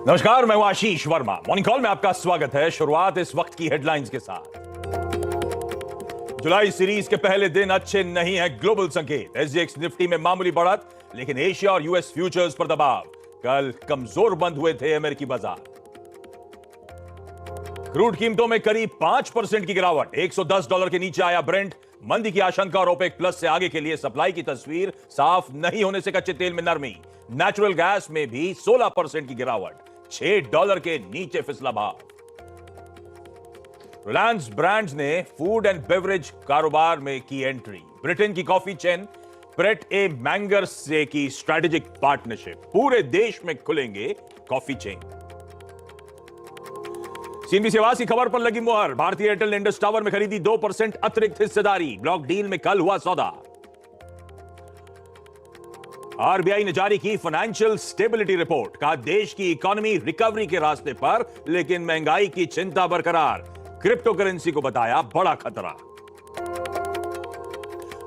नमस्कार, मैं हूं आशीष वर्मा। मॉर्निंग कॉल में आपका स्वागत है। शुरुआत इस वक्त की हेडलाइंस के साथ। जुलाई सीरीज के पहले दिन अच्छे नहीं है ग्लोबल संकेत। एसजीएक्स निफ्टी में मामूली बढ़त, लेकिन एशिया और यूएस फ्यूचर्स पर दबाव। कल कमजोर बंद हुए थे अमेरिकी बाजार। क्रूड कीमतों में करीब 5% की गिरावट, $110 के नीचे आया ब्रेंट। मंदी की आशंका और ओपेक प्लस से आगे के लिए सप्लाई की तस्वीर साफ नहीं होने से कच्चे तेल में नरमी। नेचुरल गैस में भी 16% की गिरावट, $6 के नीचे फिसला भाव। रिलायंस ब्रांड्स ने फूड एंड बेवरेज कारोबार में की एंट्री। ब्रिटेन की कॉफी चेन प्रेट ए मैंगर से की स्ट्रेटेजिक पार्टनरशिप। पूरे देश में खुलेंगे कॉफी चेन। सीएनबीसी आवाज की खबर पर लगी मुहर। भारतीय एयरटेल ने इंडस टावर में खरीदी 2% अतिरिक्त हिस्सेदारी। ब्लॉक डील में कल हुआ सौदा। आरबीआई ने जारी की फाइनेंशियल स्टेबिलिटी रिपोर्ट। कहा देश की इकोनॉमी रिकवरी के रास्ते पर, लेकिन महंगाई की चिंता बरकरार। क्रिप्टो करेंसी को बताया बड़ा खतरा।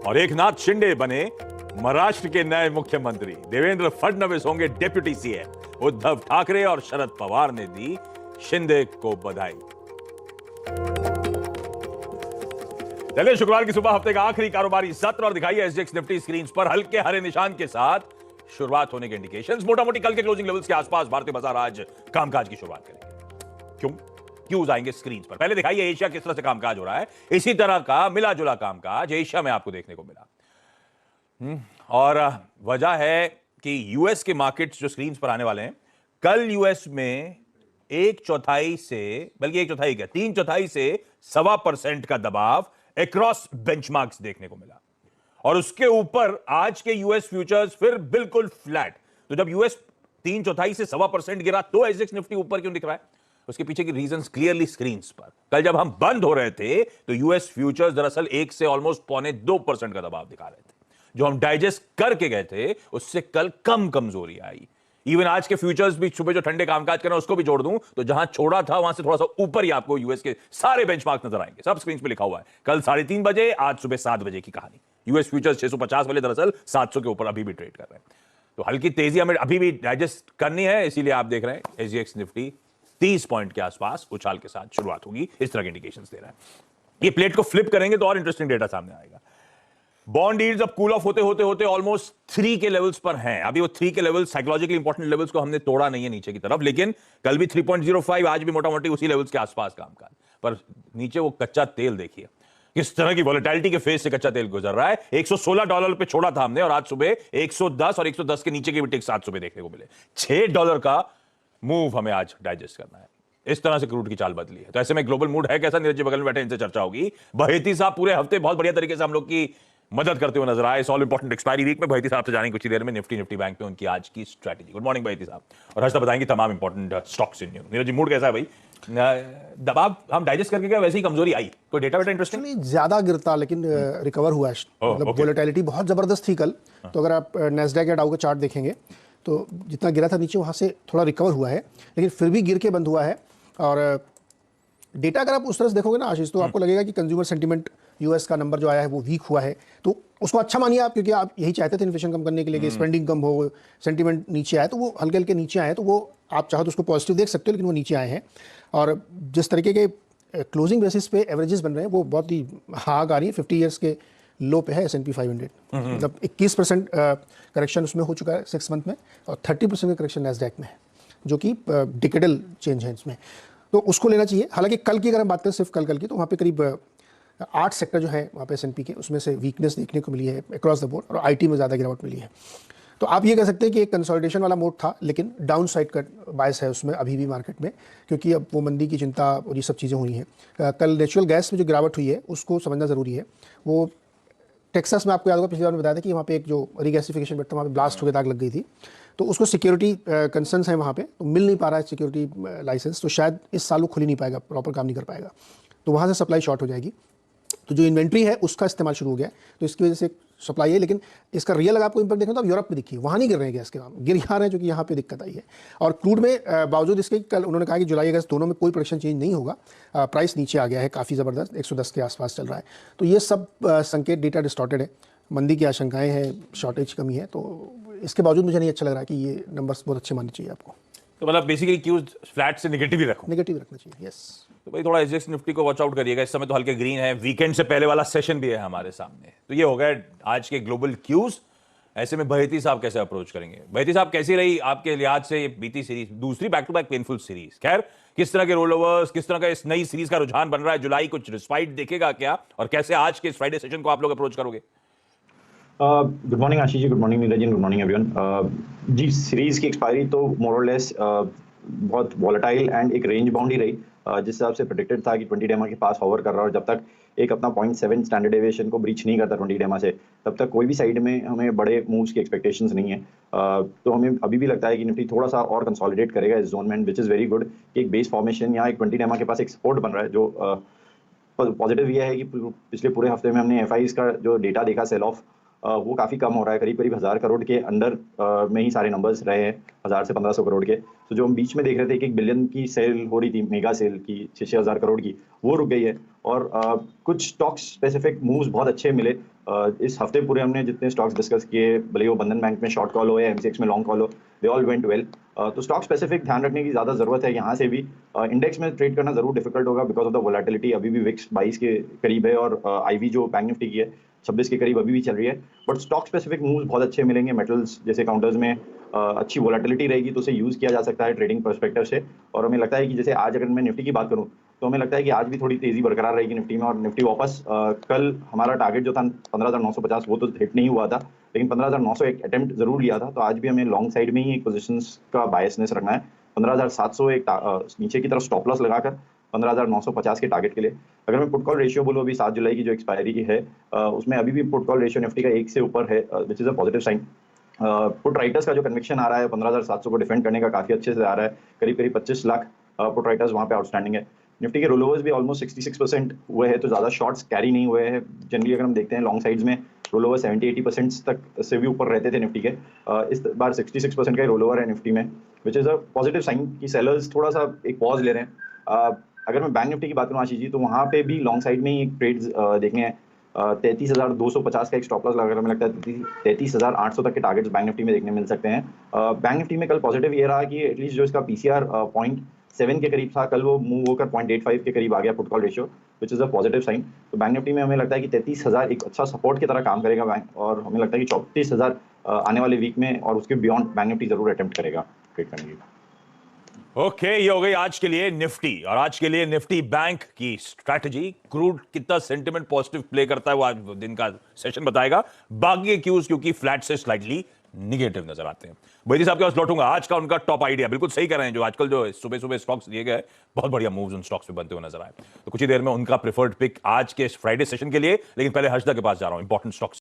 और एकनाथ शिंदे बने महाराष्ट्र के नए मुख्यमंत्री। देवेंद्र फडणवीस होंगे डेप्यूटी सीएम। उद्धव ठाकरे और शरद पवार ने दी शिंदे को बधाई। चलिए शुक्रवार की सुबह हफ्ते का आखिरी कारोबारी सत्र और दिखाइए एसजीएक्स निफ्टी स्क्रीन पर हल्के हरे निशान के साथ शुरुआत होने के इंडिकेशंस। मोटा मोटी कल के क्लोजिंग लेवल्स के आसपास भारतीय बाजार आज कामकाज की शुरुआत करेंगे। क्यों आएंगे स्क्रीन पर। पहले दिखाइए एशिया किस तरह से कामकाज हो रहा है। इसी तरह का मिला जुला कामकाज एशिया में आपको देखने को मिला। और वजह है कि यूएस के मार्केट्स जो स्क्रीन पर आने वाले हैं, कल यूएस में 1/4 से, बल्कि 1/4 क्या 3/4 से 1.25% का दबाव अक्रॉस बेंचमार्क्स देखने को मिला। और उसके ऊपर आज के यूएस फ्यूचर्स फिर बिल्कुल फ्लैट। तो जब यूएस 3/4 से 1.25% गिरा तो एसजीएक्स निफ्टी ऊपर क्यों दिख रहा है, उसके पीछे की रीजंस क्लियरली स्क्रीन पर। कल जब हम बंद हो रहे थे तो यूएस फ्यूचर्स दरअसल 1 से ऑलमोस्ट 1.25% का दबाव दिखा रहे थे। जो हम डाइजेस्ट करके गए थे उससे कल कम कमजोरी आई। इवन आज के फ्यूचर्स भी सुबह जो ठंडे कामकाज कर रहे हैं उसको भी जोड़ दूं तो जहां छोड़ा था वहां से थोड़ा सा ऊपर ही आपको यूएस के सारे बेंचमार्क नजर आएंगे। सब स्क्रीन पे लिखा हुआ है। कल 3:30 बजे, आज सुबह 7 बजे की कहानी। यूएस फ्यूचर्स 650 वाले दरअसल 700 के ऊपर अभी भी ट्रेड कर रहे हैं। तो हल्की तेजी हमें अभी भी डाइजेस्ट करनी है, इसीलिए आप देख रहे हैं एसजीएक्स निफ्टी 30 पॉइंट के आसपास उछाल के साथ शुरुआत होगी। इस तरह के इंडिकेशंस दे रहा है। ये प्लेट को फ्लिप करेंगे तो और इंटरेस्टिंग डेटा सामने आएगा। बॉन्ड यील्ड्स अब कूल ऑफ होते होते होते ऑलमोस्ट 3 के लेवल्स पर हैं। अभी वो 3 के लेवल्स साइकोलॉजिकली इंपॉर्टेंट लेवल्स को हमने तोड़ा नहीं है नीचे की तरफ, लेकिन कल भी 3.05, आज भी मोटा मोटी उसी लेवल्स के आसपास कामकाज। पर नीचे वो कच्चा तेल देखिए किस तरह की वॉलेटिलिटी के फेज से कच्चा तेल गुजर रहा है। $116 पे छोड़ा था हमने और आज सुबह 110 और 110 के नीचे के भी टिक 700 पे देखने को मिले। $6 का मूव हमें आज डाइजेस्ट करना है। इस तरह से क्रूड की चाल बदली है। तो ऐसे में ग्लोबल मूड है कैसा, नीरज जी बगल में बैठे, इनसे चर्चा होगी। बहेती साहब पूरे हफ्ते बहुत बढ़िया तरीके से हम लोग की मदद करते हुए नजर आए। इस ऑल इंपॉर्टेंट एक्सपायरी वीक में बहेती साहब से जानेंगे कुछ ही देर में निफ्टी बैंक पे उनकी आज की स्ट्रेटजी। गुड मॉर्निंग बहेती साहब, और हर्षद बताएंगे तमाम important stocks in new. Neeraj ji mood कैसा है भाई? दबाव हम डाइजेस्ट करके गए, वैसे ही कमजोरी आई। कोई डेटा इंटरेस्टिंग नहीं, ज्यादा गिरता लेकिन रिकवर हुआ है। मतलब वोलेटिलिटी बहुत जबरदस्त थी कल। तो अगर आप नैस्डैक या डाउ का चार्ट देखेंगे तो जितना गिरा था नीचे वहां से थोड़ा रिकवर हुआ है, लेकिन फिर भी गिर के बंद हुआ है। और डेटा अगर आप उस तरह से देखोगे ना आशीष, तो आपको लगेगा कि कंज्यूमर सेंटीमेंट यूएस का नंबर जो आया है वो वीक हुआ है। तो उसको अच्छा मानिए आप, क्योंकि आप यही चाहते थे इन्फ्लेशन कम करने के लिए कि स्पेंडिंग कम हो, सेंटीमेंट नीचे आए। तो वो हल्के हल्के नीचे आए, तो वो आप चाहो तो उसको पॉजिटिव देख सकते हो, लेकिन वो नीचे आए हैं। और जिस तरीके के क्लोजिंग बेसिस पे एवरेजेस बन रहे हैं वो बहुत ही हाँक आ रही है। 50 ईयर्स के लो पे है S&P 500। मतलब 21% करेक्शन उसमें हो चुका है 6 मंथ में, और 30% का करेक्शन नैस्डैक में है, जो कि डिकेडल चेंज है इसमें। तो उसको लेना चाहिए। हालांकि कल की अगर हम बात करें सिर्फ कल की, तो वहाँ पे करीब 8 सेक्टर जो है वहाँ पे S&P के, उसमें से वीकनेस देखने को मिली है अक्रॉस द बोर्ड, और आईटी में ज़्यादा गिरावट मिली है। तो आप ये कह सकते हैं कि एक कंसोलिडेशन वाला मोड था, लेकिन डाउन साइड का बायस है उसमें अभी भी मार्केट में, क्योंकि अब वो मंदी की चिंता और ये सब चीज़ें हुई हैं। कल नेचुरल गैस में जो गिरावट हुई है उसको समझना ज़रूरी है। वो टेक्सास में आपको याद होगा पिछली बार में बताया था कि वहाँ पे एक जो रीगैसिफिकेशन बेट था वहाँ पे ब्लास्ट होकर आग लग गई थी। तो उसको सिक्योरिटी कंसर्न्स हैं वहाँ पे, तो मिल नहीं पा रहा है सिक्योरिटी लाइसेंस। तो शायद इस साल वो खुल ही नहीं पाएगा, प्रॉपर काम नहीं कर पाएगा। तो वहाँ से सप्लाई शॉर्ट हो जाएगी। तो जो इन्वेंट्री है उसका इस्तेमाल शुरू हो गया, तो इसकी वजह से सप्लाई है। लेकिन इसका रियल अगर आपको इंपैक्ट देखना तो आप यूरोप में दिखिए, वहाँ नहीं गिर रहे हैं गैस के दाम, गिर यहाँ रहे हैं, जो कि यहाँ पे दिक्कत आई है। और क्रूड में बावजूद इसके कल उन्होंने कहा कि जुलाई अगस्त दोनों में कोई प्रोडक्शन चेंज नहीं होगा, प्राइस नीचे आ गया है काफ़ी ज़बरदस्त, 110 के आसपास चल रहा है। तो ये सब संकेत डेटा डिस्टॉर्टेड है, मंदी की आशंकाएं हैं, शॉर्टेज कमी है। तो इसके बावजूद मुझे नहीं अच्छा लग रहा है कि ये नंबर्स बहुत अच्छे मानने चाहिए आपको। तो मतलब बेसिकली क्यूज फ्लैट से नेगेटिव ही रखो। नेगेटिव रखना चाहिए, यस। तो भाई थोड़ा एसजेएक्स निफ्टी को वॉच आउट करिएगा, इस समय तो हल्के ग्रीन है, वीकेंड से पहले वाला सेशन भी है हमारे सामने। तो ये हो गए आज के ग्लोबल क्यूज। ऐसे में बहेती साहब कैसे अप्रोच करेंगे? बहेती साहब, कैसी रही आपके लिहाज से ये बीती सीरीज, दूसरी back to back painful series? खैर, किस तरह के रोल ओवर्स, किस तरह का इस नई सीरीज का रुझान बन रहा है? जुलाई कुछ रिस्पाइट देखेगा क्या, और कैसे आज के इस फ्राइडे सेशन को आप लोग अप्रोच करोगे? Good morning Ashish ji, good morning Neeraj ji, good morning everyone. जी, सीरीज की एक्सपायरी तो मोर और लेस बहुत वॉलेटाइल एंड एक रेंज बाउंड ही रही, जिस हिसाब से प्रेडिक्टेड था कि 20 डेमा के पास हॉवर कर रहा है, और जब तक एक अपना 0.7 स्टैंडर्ड डेविएशन को ब्रीच नहीं करता 20 डेमा से, तब तक कोई भी साइड में हमें बड़े मूव्स की एक्सपेक्टेशंस नहीं है। तो हमें अभी भी लगता है कि निफ्टी थोड़ा सा और कंसोलिडेट करेगा इस जोन में, विच इज़ वेरी गुड कि एक बेस फॉर्मेशन यहाँ एक 20 डेमा के पास एक सपोर्ट बन रहा है। जो पॉजिटिव ये है कि पिछले पूरे हफ्ते में हमने एफआईज का जो डेटा देखा सेल ऑफ, वो काफ़ी कम हो रहा है, करीब करीब 1000 करोड़ के अंडर में ही सारे नंबर्स रहे हैं, 1000 से 1500 करोड़ के। तो जो हम बीच में देख रहे थे कि 1 बिलियन की सेल हो रही थी, मेगा सेल की 6,000 करोड़ की, वो रुक गई है। और कुछ स्टॉक्स स्पेसिफिक मूव्स बहुत अच्छे मिले इस हफ्ते पूरे। हमने जितने स्टॉक्स डिस्कस किए, भले वो बंधन बैंक में शॉर्ट कॉल हो या एमसीएक्स में लॉन्ग कॉल हो, दे ऑल वेंट वेल। तो स्टॉक स्पेसिफिक ध्यान रखने की ज़्यादा ज़रूरत है। यहाँ से भी इंडेक्स में ट्रेड करना ज़रूर डिफिकल्ट होगा बिकॉज ऑफ द वोलेटिलिटी। अभी भी विक्स 22 के करीब है, और आईवी जो बैंक निफ्टी की है 26 के करीब अभी भी चल रही है। बट स्टॉक स्पेसिफिक मूव्स बहुत अच्छे मिलेंगे। मेटल्स जैसे काउंटर्स में अच्छी वोलेटिलिटी रहेगी, तो उसे यूज़ किया जा सकता है ट्रेडिंग पर्सपेक्टिव से। और हमें लगता है कि जैसे आज अगर मैं निफ्टी की बात करूँ, तो हमें लगता है कि आज भी थोड़ी तेज़ी बरकरार रहेगी निफ्टी में, और निफ्टी वापस कल हमारा टारगेट जो था 15,950 वो तो हिट नहीं हुआ था, लेकिन 15,900 एक अटेम्प्ट जरूर लिया था। तो आज भी हमें लॉन्ग साइड में ही एक पोजीशंस का बायसनेस रखना है। 15,700 एक नीचे की तरफ स्टॉप लॉस लगाकर 15,950 के टारगेट के लिए। अगर मैं पुट कॉल रेशियो बोलूँ, अभी 7 जुलाई की जो एक्सपायरी की है, उसमें अभी भी पुट कॉल रेशियो निफ्टी का 1 से ऊपर है, which is a positive sign. Put writers का जो कन्विक्शन आ रहा है 15,700 को डिफेंड करने का काफ़ी अच्छे से आ रहा है। करीब करीब 25 लाख पुट राइटर्स वहाँ पे आउटस्टैंडिंग है। निफ्टी के रोल ओवर्स भी ऑलमोस्ट 66% हुए हैं, तो ज़्यादा शॉर्ट्स कैरी नहीं हुए हैं। जनरली अगर हम देखते हैं लॉन्ग साइड्स में रोल ओवर 70-80% तक से भी ऊपर रहते थे निफ्टी के। इस बार 66% का ही रोल ओवर है निफ्टी में, which is a positive sign कि सेलर्स थोड़ा सा एक पॉज ले रहे हैं। अगर मैं बैंक निफ्टी की बात करूँ आशीष जी, तो वहाँ पे भी लॉन्ग साइड में ही एक ट्रेड्स देखे हैं। 33,250 का एक स्टॉप लॉस लगाकर हमें लगता है 33,800 तक के टारगेट्स बैंक निफ्टी में देखने मिल सकते हैं। बैंक निफ्टी में कल पॉजिटिव ये रहा कि एटलीस्ट जो इसका पीसीआर 0.7 के करीब था, कल वो मूव होकर 0.85 के करीब आ गया put call ratio, which is a positive sign. तो बैंक निफ्टी में हमें लगता है कि 33,000 एक अच्छा सपोर्ट की तरह काम करेगा बैंक, और हमें लगता है कि 34,000 आने वाले वीक में और उसके बियॉन्ड बैंक निफ्टी जरूर अटेम्प्ट करेगा ट्रेड करने की। ओके, ये हो गई आज के लिए निफ्टी, और आज के लिए निफ्टी बैंक की स्ट्रैटेजी। क्रूड कितना सेंटिमेंट पॉजिटिव प्ले करता है वो आज दिन का सेशन बताएगा। बाकी के क्यूज क्योंकि फ्लैट से स्लाइटली निगेटिव नजर आते हैं। बैदी साहब के पास लौटूंगा। आज का उनका टॉप आइडिया बिल्कुल सही कर रहे हैं, जो आजकल जो सुबह सुबह स्टॉक्स दिए गए, बहुत बढ़िया मूव्स उन स्टॉक्स पे बनते हुए नजर आए। तो कुछ ही देर में उनका प्रेफर्ड पिक आज के फ्राइडे सेशन के लिए, लेकिन पहले हर्षदा के पास जा रहा हूं इंपॉर्टेंट स्टॉक्स